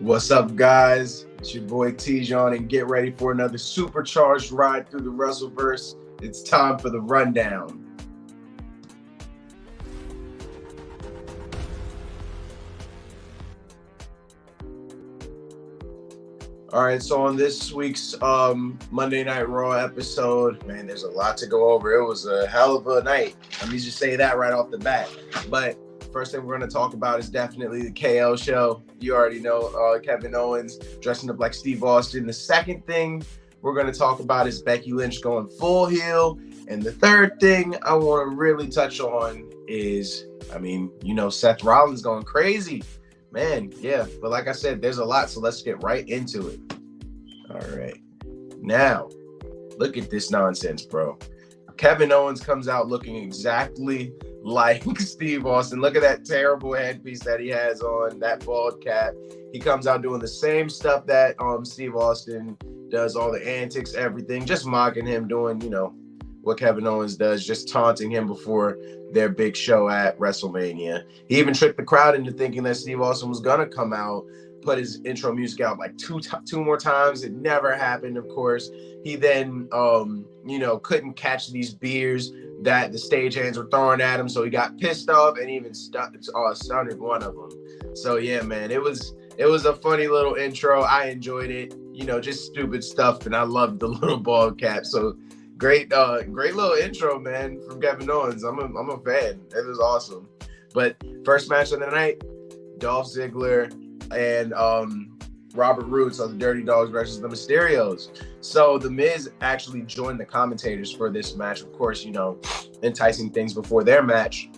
What's up, guys? It's your boy T-John, and get ready for another supercharged ride through the Wrestleverse. It's time for the rundown. All right, so on this week's Monday Night Raw episode, man, there's a lot to go over. It was a hell of a night. Let me just say that right off the bat. But first thing we're going to talk about is definitely the KO show. You already know Kevin Owens dressing up like Steve Austin. The second thing we're going to talk about is Becky Lynch going full heel. And the third thing I want to really touch on is, Seth Rollins going crazy. Man, yeah. But like I said, there's a lot, so let's get right into it. All right. Now, look at this nonsense, bro. Kevin Owens comes out looking exactly like Steve Austin. Look at that terrible headpiece that he has on, that bald cap. He comes out doing the same stuff that Steve Austin does, all the antics, everything, just mocking him, doing, what Kevin Owens does, just taunting him before their big show at WrestleMania. He even tricked the crowd into thinking that Steve Austin was going to come out, put his intro music out like two more times. It never happened, of course. He then, couldn't catch these beers that the stagehands were throwing at him, so he got pissed off and even stunned one of them. So yeah, man, it was a funny little intro. I enjoyed it. Just stupid stuff, and I loved the little bald cap. So great little intro, man, from Kevin Owens. I'm a fan. It was awesome. But first match of the night, Dolph Ziggler and Robert Roode, so the Dirty Dogs versus the Mysterios. So the Miz actually joined the commentators for this match, of course, enticing things before their match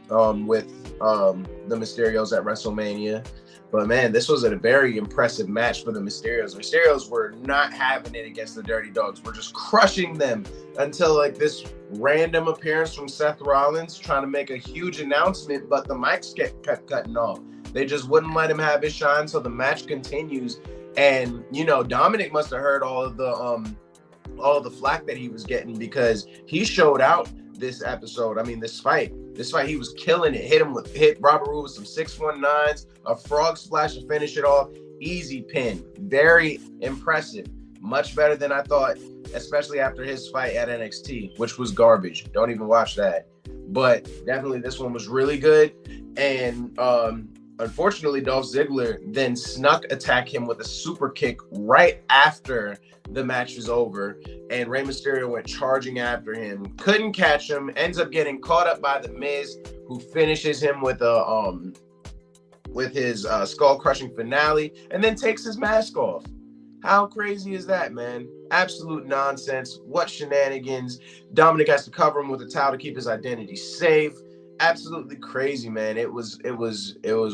with the Mysterios at WrestleMania. But man, this was a very impressive match for the Mysterios. Mysterios were not having it against the Dirty Dogs. We're just crushing them until like this random appearance from Seth Rollins trying to make a huge announcement, but the mics kept cutting off. They just wouldn't let him have his shine, so the match continues. And Dominic must have heard all of the flack that he was getting, because he showed out this episode. This fight, he was killing it. Hit Robert Roode with some 619s, a frog splash to finish it off. Easy pin. Very impressive. Much better than I thought, especially after his fight at NXT, which was garbage. Don't even watch that. But definitely this one was really good. And unfortunately, Dolph Ziggler then snuck attack him with a super kick right after the match was over, and Rey Mysterio went charging after him. Couldn't catch him, ends up getting caught up by The Miz, who finishes him with his skull-crushing finale, and then takes his mask off. How crazy is that, man? Absolute nonsense. What shenanigans. Dominic has to cover him with a towel to keep his identity safe. Absolutely crazy, man. It was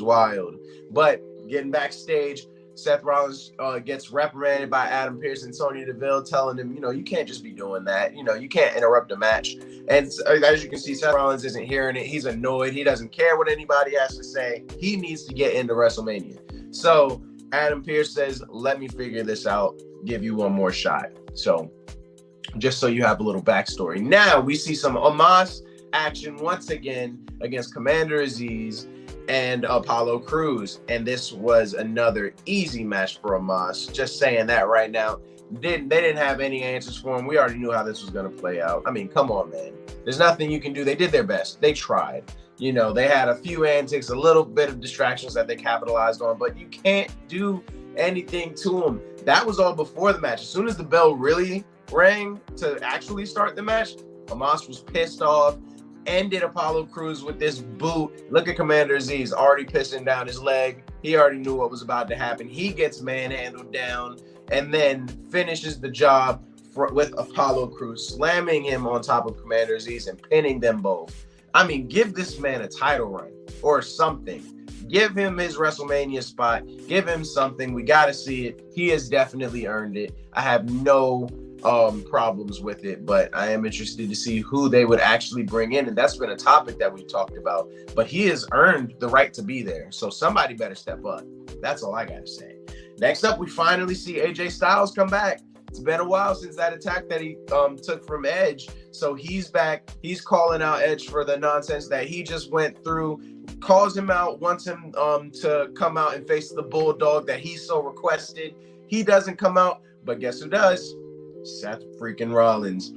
wild. But getting backstage, Seth Rollins gets reprimanded by Adam Pearce and Sonya Deville, telling him, you can't just be doing that. You can't interrupt a match. And as you can see, Seth Rollins isn't hearing it. He's annoyed. He doesn't care what anybody has to say. He needs to get into WrestleMania. So Adam Pearce says, let me figure this out. Give you one more shot. So just so you have a little backstory. Now we see some Omos action once again against Commander Aziz and Apollo Crews, and this was another easy match for Omos. Just saying that right now. They didn't have any answers for him. We already knew how this was going to play out. Come on, man. There's nothing you can do. They did their best. They tried. They had a few antics, a little bit of distractions that they capitalized on, but you can't do anything to them. That was all before the match. As soon as the bell really rang to actually start the match, Omos was pissed off, ended Apollo Crews with this boot. Look at Commander Aziz already pissing down his leg. He already knew what was about to happen. He gets manhandled down and then finishes the job with Apollo Crews, slamming him on top of Commander Aziz and pinning them both. Give this man a title run or something. Give him his WrestleMania spot. Give him something. We got to see it. He has definitely earned it. I have no problems with it, but I am interested to see who they would actually bring in, and that's been a topic that we've talked about. But he has earned the right to be there, so somebody better step up. That's all I gotta say. Next up, we finally see AJ Styles come back. It's been a while since that attack that he took from Edge, so he's back. He's calling out Edge for the nonsense that he just went through calls him out, wants him to come out and face the Bulldog that he so requested. He doesn't come out, but guess who does? Seth freaking Rollins.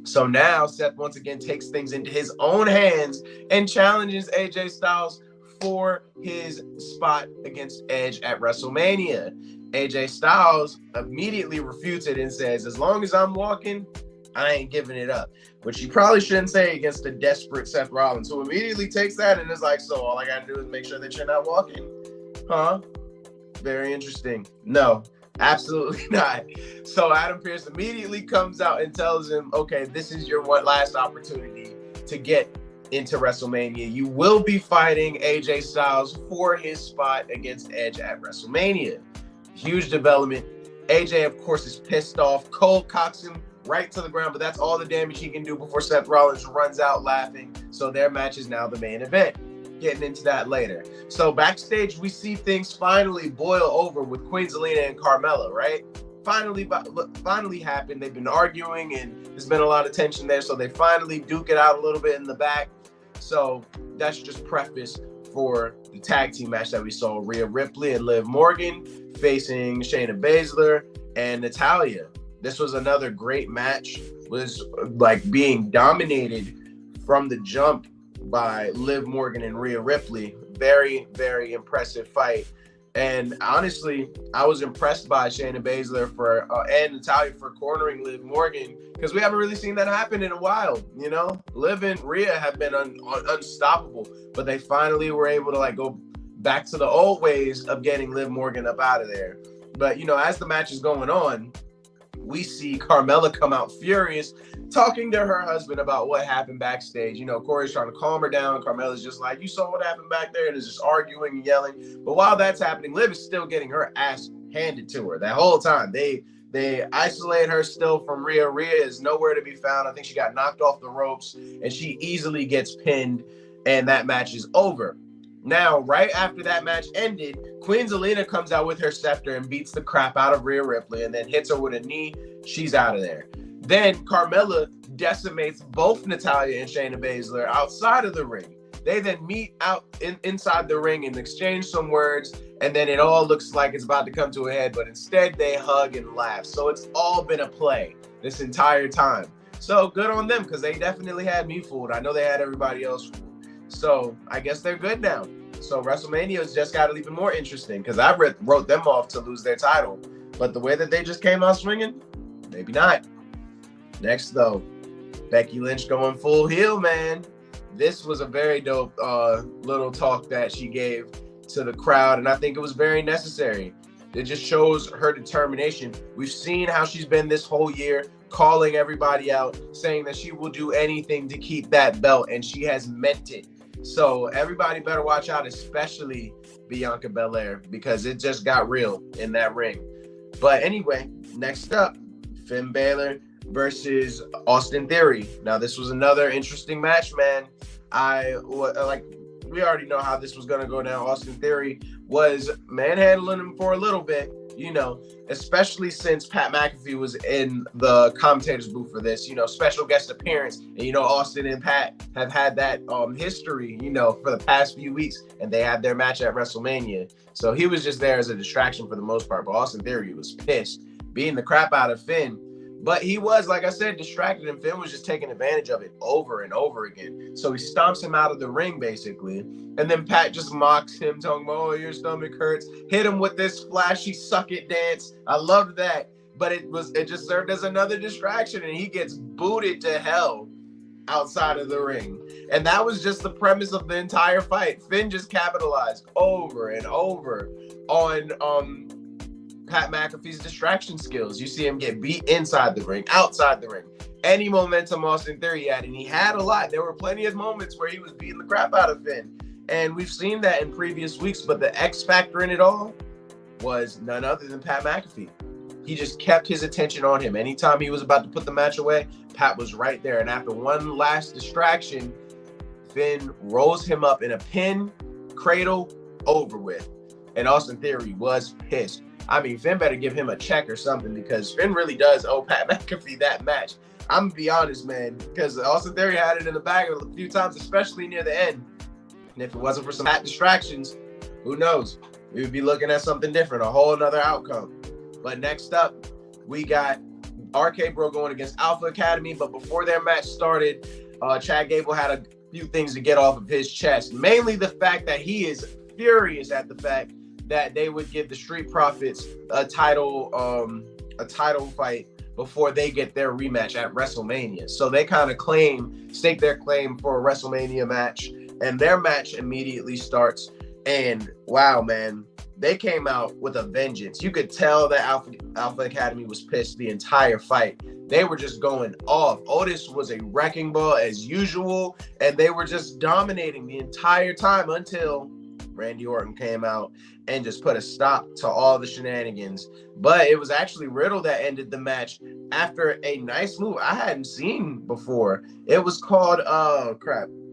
So now Seth once again takes things into his own hands and challenges AJ Styles for his spot against Edge at WrestleMania. AJ Styles immediately refutes it and says, as long as I'm walking, I ain't giving it up. Which you probably shouldn't say against a desperate Seth Rollins, who immediately takes that and is like, so all I gotta do is make sure that you're not walking? Huh? Very interesting. No, absolutely not. So Adam Pearce immediately comes out and tells him, okay, this is your one last opportunity to get into WrestleMania. You will be fighting AJ Styles for his spot against Edge at WrestleMania. Huge development. AJ, of course, is pissed off. Cole cocks him right to the ground, but that's all the damage he can do before Seth Rollins runs out laughing. So their match is now the main event. Getting into that later. So backstage, we see things finally boil over with Queen Zelina and Carmella, right? Finally happened. They've been arguing and there's been a lot of tension there. So they finally duke it out a little bit in the back. So that's just preface for the tag team match that we saw. Rhea Ripley and Liv Morgan facing Shayna Baszler and Natalya. This was another great match. Was like being dominated from the jump by Liv Morgan and Rhea Ripley. Very, very impressive fight. And honestly, I was impressed by Shayna Baszler and Natalya for cornering Liv Morgan, because we haven't really seen that happen in a while. You know, Liv and Rhea have been unstoppable, but they finally were able to like go back to the old ways of getting Liv Morgan up out of there. But you know, as the match is going on, we see Carmella come out furious, talking to her husband about what happened backstage. You know, Corey's trying to calm her down. Carmella's just like, you saw what happened back there, and is just arguing and yelling. But while that's happening, Liv is still getting her ass handed to her that whole time. They isolate her still from Rhea. Rhea is nowhere to be found. I think she got knocked off the ropes, and she easily gets pinned, and that match is over. Now, right after that match ended, Queen Zelina comes out with her scepter and beats the crap out of Rhea Ripley and then hits her with a knee. She's out of there. Then Carmella decimates both Natalya and Shayna Baszler outside of the ring. They then meet out inside the ring and exchange some words, and then it all looks like it's about to come to a head, but instead they hug and laugh. So it's all been a play this entire time. So good on them, because they definitely had me fooled. I know they had everybody else fooled. So I guess they're good now. So WrestleMania's just got even more interesting, because I wrote them off to lose their title. But the way that they just came out swinging, maybe not. Next, though, Becky Lynch going full heel, man. This was a very dope little talk that she gave to the crowd, and I think it was very necessary. It just shows her determination. We've seen how she's been this whole year, calling everybody out, saying that she will do anything to keep that belt, and she has meant it. So everybody better watch out, especially Bianca Belair, because it just got real in that ring. But anyway, next up, Finn Balor versus Austin Theory. Now, this was another interesting match, man. We already know how this was going to go down. Austin Theory was manhandling him for a little bit, you know, especially since Pat McAfee was in the commentator's booth for this, you know, special guest appearance. And, you know, Austin and Pat have had that history, you know, for the past few weeks, and they had their match at WrestleMania. So he was just there as a distraction for the most part. But Austin Theory was pissed, beating the crap out of Finn. But he was, like I said, distracted, and Finn was just taking advantage of it over and over again. So he stomps him out of the ring, basically. And then Pat just mocks him, telling him, oh, your stomach hurts. Hit him with this flashy suck it dance. I loved that. But it just served as another distraction, and he gets booted to hell outside of the ring. And that was just the premise of the entire fight. Finn just capitalized over and over on Pat McAfee's distraction skills. You see him get beat inside the ring, outside the ring. Any momentum Austin Theory had, and he had a lot. There were plenty of moments where he was beating the crap out of Finn. And we've seen that in previous weeks, but the X factor in it all was none other than Pat McAfee. He just kept his attention on him. Anytime he was about to put the match away, Pat was right there. And after one last distraction, Finn rolls him up in a pin, cradle, over with. And Austin Theory was pissed. I mean, Finn better give him a check or something, because Finn really does owe Pat McAfee that match. I'm going to be honest, man, because Austin Theory had it in the bag a few times, especially near the end. And if it wasn't for some distractions, who knows? We would be looking at something different, a whole nother outcome. But next up, we got RK Bro going against Alpha Academy. But before their match started, Chad Gable had a few things to get off of his chest. Mainly the fact that he is furious at the fact that they would give the Street Profits a title fight before they get their rematch at WrestleMania. So they kind of stake their claim for a WrestleMania match, and their match immediately starts. And wow, man, they came out with a vengeance. You could tell that Alpha Academy was pissed the entire fight. They were just going off. Otis was a wrecking ball as usual, and they were just dominating the entire time until Randy Orton came out and just put a stop to all the shenanigans. But it was actually Riddle that ended the match after a nice move I hadn't seen before. It was called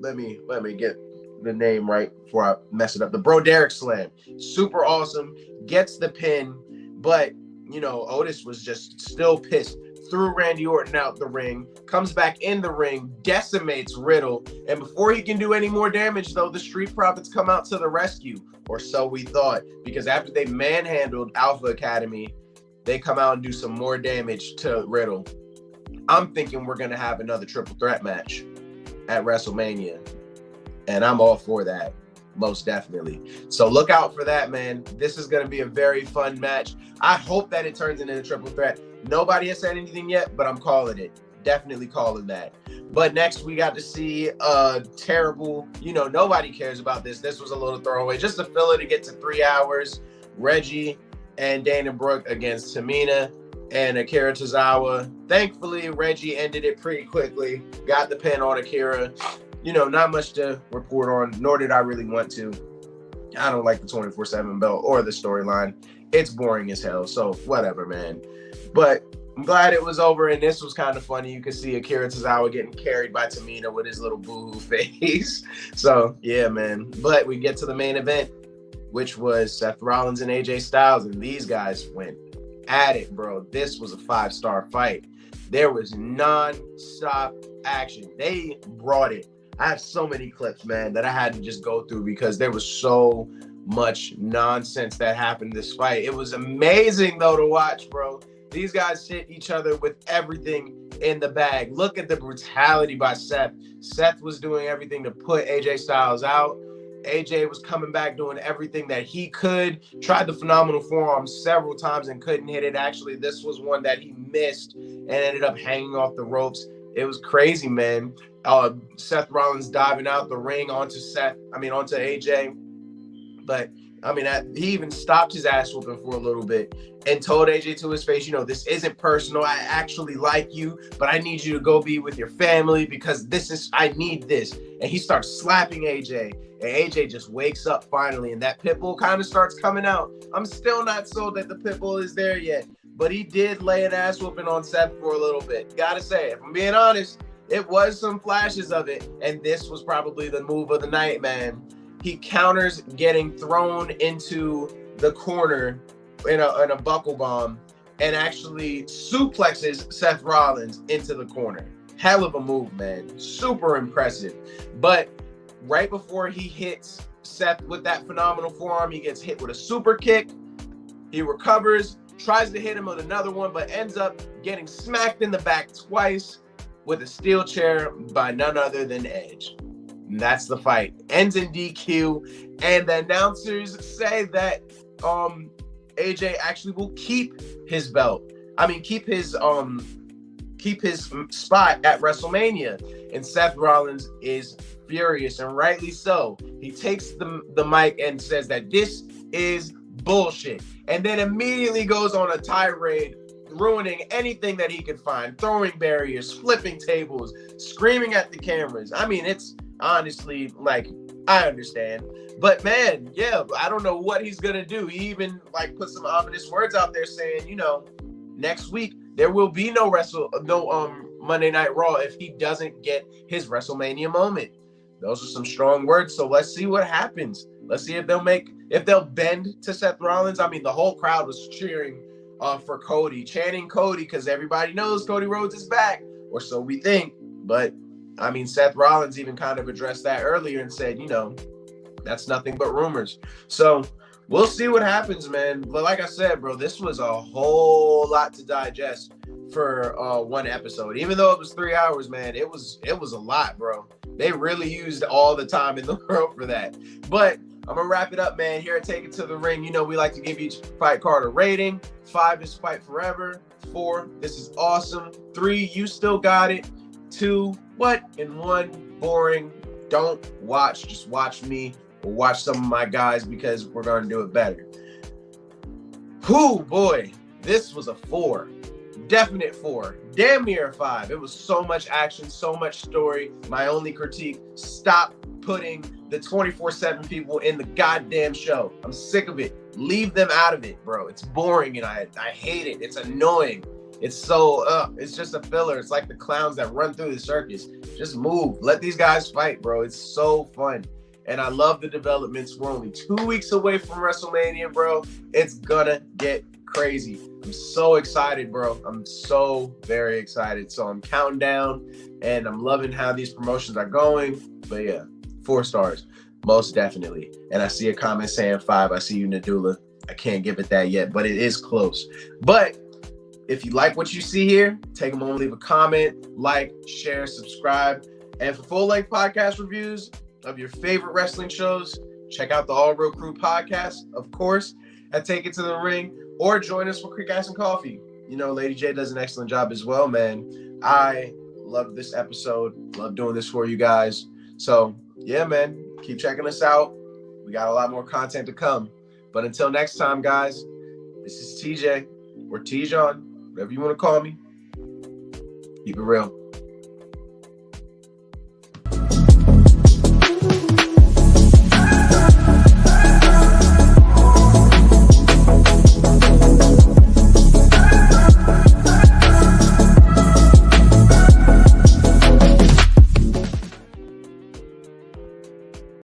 let me get the name right before I mess it up. The Bro Derek Slam. Super awesome. Gets the pin, but you know, Otis was just still pissed. Threw Randy Orton out the ring, comes back in the ring, decimates Riddle, and before he can do any more damage, though, the Street Profits come out to the rescue, or so we thought, because after they manhandled Alpha Academy, they come out and do some more damage to Riddle. I'm thinking we're going to have another triple threat match at WrestleMania, and I'm all for that, most definitely. So look out for that, man. This is going to be a very fun match. I hope that it turns into a triple threat. Nobody has said anything yet, but I'm calling it. Definitely calling that. But next, we got to see a terrible, nobody cares about this. This was a little throwaway. Just a filler to get to 3 hours. Reggie and Dana Brooke against Tamina and Akira Tozawa. Thankfully, Reggie ended it pretty quickly. Got the pin on Akira. Not much to report on, nor did I really want to. I don't like the 24/7 belt or the storyline. It's boring as hell, so whatever, man. But I'm glad it was over, and this was kind of funny. You could see Akira Tozawa getting carried by Tamina with his little boo-hoo face. So, yeah, man. But we get to the main event, which was Seth Rollins and AJ Styles, and these guys went at it, bro. This was a 5-star fight. There was non-stop action. They brought it. I have so many clips, man, that I had to just go through because there was so much nonsense that happened in this fight. It was amazing, though, to watch, bro. These guys hit each other with everything in the bag. Look at the brutality by Seth. Seth was doing everything to put AJ Styles out. AJ was coming back doing everything that he could. Tried the phenomenal forearm several times and couldn't hit it. Actually, this was one that he missed and ended up hanging off the ropes. It was crazy, man. Seth Rollins diving out the ring onto AJ. But he even stopped his ass whooping for a little bit and told AJ to his face, this isn't personal. I actually like you, but I need you to go be with your family because I need this. And he starts slapping AJ, and AJ just wakes up finally, and that pit bull kind of starts coming out. I'm still not sold that the pit bull is there yet, but he did lay an ass whooping on Seth for a little bit. Gotta say, if I'm being honest, it was some flashes of it, and this was probably the move of the night, man. He counters getting thrown into the corner in a buckle bomb and actually suplexes Seth Rollins into the corner. Hell of a move, man. Super impressive. But right before he hits Seth with that phenomenal forearm, he gets hit with a super kick. He recovers, tries to hit him with another one, but ends up getting smacked in the back twice with a steel chair by none other than Edge. And that's the fight. Ends in DQ, and the announcers say that AJ actually will keep his belt. Keep his spot at WrestleMania. And Seth Rollins is furious, and rightly so. He takes the mic and says that this is bullshit, and then immediately goes on a tirade, ruining anything that he could find, throwing barriers, flipping tables, screaming at the cameras. It's honestly, I understand. But man, yeah, I don't know what he's gonna do. He even put some ominous words out there saying, next week there will be no Monday Night Raw if he doesn't get his WrestleMania moment. Those are some strong words. So let's see what happens. Let's see if they'll bend to Seth Rollins. The whole crowd was cheering for Cody, chanting Cody, because everybody knows Cody Rhodes is back, or so we think. But Seth Rollins even kind of addressed that earlier and said, that's nothing but rumors. So we'll see what happens, man. But like I said, bro, this was a whole lot to digest for one episode. Even though it was 3 hours, man, it was a lot, bro. They really used all the time in the world for that. But I'm gonna wrap it up, man. Here at Take It to the Ring, you know we like to give each fight card a rating. 5 is fight forever. 4, this is awesome. 3, you still got it. 2, what? And 1, boring. Don't watch. Just watch me or watch some of my guys because we're gonna do it better. Whew, boy, this was a 4. Definite 4. Damn near a 5. It was so much action, so much story. My only critique: stop putting the 24/7 people in the goddamn show. I'm sick of it. Leave them out of it, bro. It's boring and I hate it. It's annoying. It's so it's just a filler. It's like the clowns that run through the circus. Just move. Let these guys fight, bro. It's so fun. And I love the developments. We're only 2 weeks away from WrestleMania, bro. It's gonna get crazy. I'm so excited, bro. I'm so very excited. So I'm counting down and I'm loving how these promotions are going. But yeah, 4 stars, most definitely. And I see a comment saying 5. I see you, Nadula. I can't give it that yet, but it is close. But if you like what you see here, take a moment, leave a comment, like, share, subscribe. And for full-length podcast reviews of your favorite wrestling shows, check out the All Real Crew podcast, of course, at Take It to the Ring, or join us for Quick Ass and Coffee. You know, Lady J does an excellent job as well, man. I love this episode. Love doing this for you guys. So, yeah, man, keep checking us out. We got a lot more content to come. But until next time, guys, this is TJ or T-John, whatever you want to call me. Keep it real.